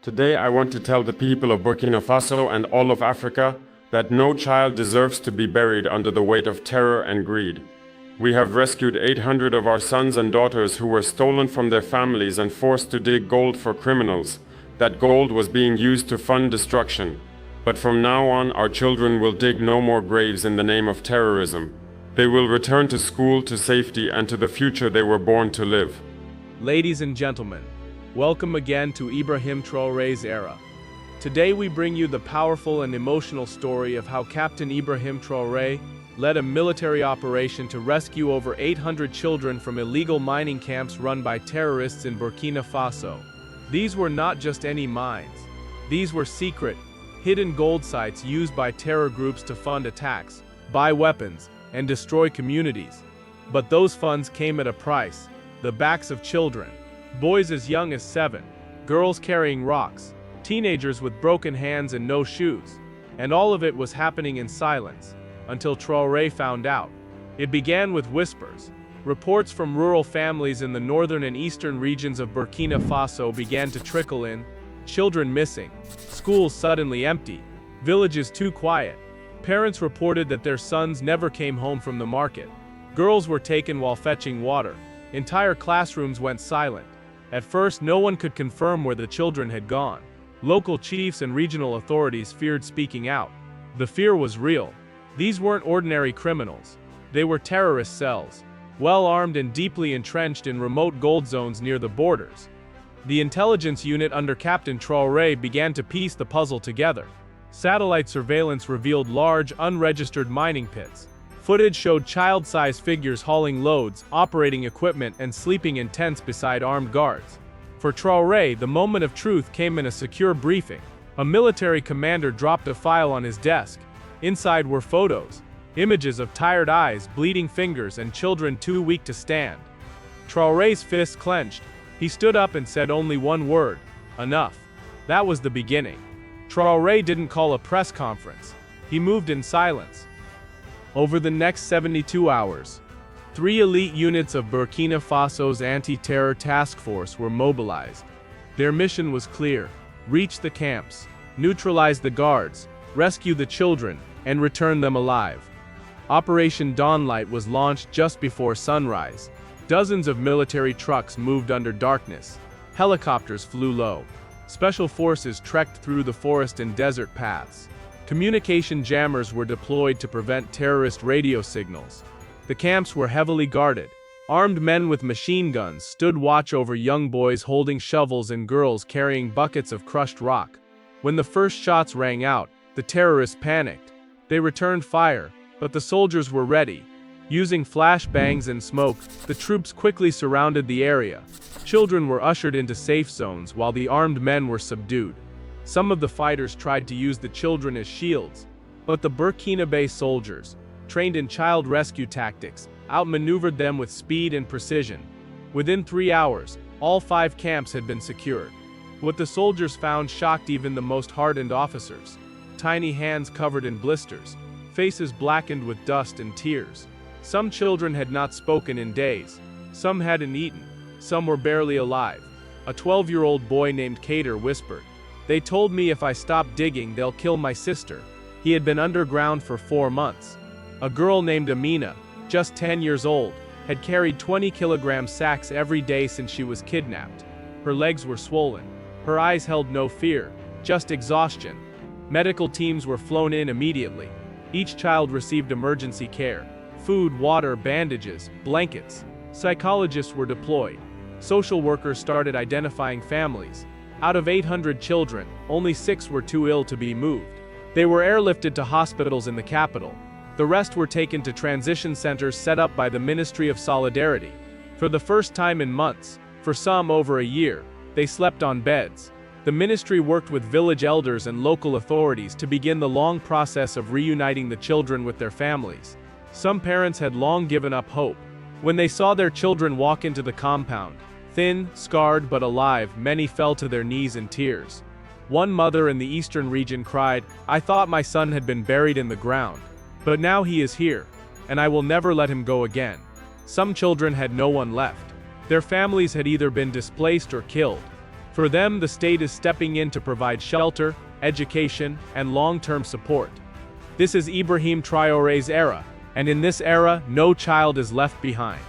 Today I want to tell the people of Burkina Faso and all of Africa that no child deserves to be buried under the weight of terror and greed. We have rescued 800 of our sons and daughters who were stolen from their families and forced to dig gold for criminals. That gold was being used to fund destruction. But from now on, our children will dig no more graves in the name of terrorism. They will return to school, to safety, and to the future they were born to live. Ladies and gentlemen, welcome again to Ibrahim Traoré's era. Today we bring you the powerful and emotional story of how Captain Ibrahim Traoré led a military operation to rescue over 800 children from illegal mining camps run by terrorists in Burkina Faso. These were not just any mines. These were secret, hidden gold sites used by terror groups to fund attacks, buy weapons, and destroy communities. But those funds came at a price: the backs of children. Boys as young as 7, girls carrying rocks, teenagers with broken hands and no shoes. And all of it was happening in silence, until Traoré found out. It began with whispers. Reports from rural families in the northern and eastern regions of Burkina Faso began to trickle in: children missing, schools suddenly empty, villages too quiet. Parents reported that their sons never came home from the market. Girls were taken while fetching water. Entire classrooms went silent. At first, no one could confirm where the children had gone. Local chiefs and regional authorities feared speaking out. The fear was real. These weren't ordinary criminals. They were terrorist cells, well-armed and deeply entrenched in remote gold zones near the borders. The intelligence unit under Captain Traoré began to piece the puzzle together. Satellite surveillance revealed large, unregistered mining pits. Footage showed child-sized figures hauling loads, operating equipment, and sleeping in tents beside armed guards. For Traoré, the moment of truth came in a secure briefing. A military commander dropped a file on his desk. Inside were photos, images of tired eyes, bleeding fingers, and children too weak to stand. Traoré's fists clenched. He stood up and said only one word: enough. That was the beginning. Traoré didn't call a press conference. He moved in silence. Over the next 72 hours, 3 elite units of Burkina Faso's anti-terror task force were mobilized. Their mission was clear: reach the camps, neutralize the guards, rescue the children, and return them alive. Operation Dawnlight was launched just before sunrise. Dozens of military trucks moved under darkness. Helicopters flew low. Special forces trekked through the forest and desert paths. Communication jammers were deployed to prevent terrorist radio signals. The camps were heavily guarded. Armed men with machine guns stood watch over young boys holding shovels and girls carrying buckets of crushed rock. When the first shots rang out, the terrorists panicked. They returned fire, but the soldiers were ready. Using flashbangs and smoke, the troops quickly surrounded the area. Children were ushered into safe zones while the armed men were subdued. Some of the fighters tried to use the children as shields, but the Burkina soldiers, trained in child rescue tactics, outmaneuvered them with speed and precision. Within 3 hours, all 5 camps had been secured. What the soldiers found shocked even the most hardened officers: tiny hands covered in blisters, faces blackened with dust and tears. Some children had not spoken in days. Some hadn't eaten. Some were barely alive. A 12-year-old boy named Kader whispered, "They told me if I stopped digging, they'll kill my sister." He had been underground for 4 months. A girl named Amina, just 10 years old, had carried 20-kilogram sacks every day since she was kidnapped. Her legs were swollen. Her eyes held no fear, just exhaustion. Medical teams were flown in immediately. Each child received emergency care: food, water, bandages, blankets. Psychologists were deployed. Social workers started identifying families. Out of 800 children, only 6 were too ill to be moved. They were airlifted to hospitals in the capital. The rest were taken to transition centers set up by the Ministry of Solidarity. For the first time in months, for some over a year, they slept on beds. The ministry worked with village elders and local authorities to begin the long process of reuniting the children with their families. Some parents had long given up hope. When they saw their children walk into the compound, thin, scarred but alive, many fell to their knees in tears. One mother in the eastern region cried, "I thought my son had been buried in the ground. But now he is here, and I will never let him go again." Some children had no one left. Their families had either been displaced or killed. For them, the state is stepping in to provide shelter, education, and long-term support. This is Ibrahim Traoré's era, and in this era, no child is left behind.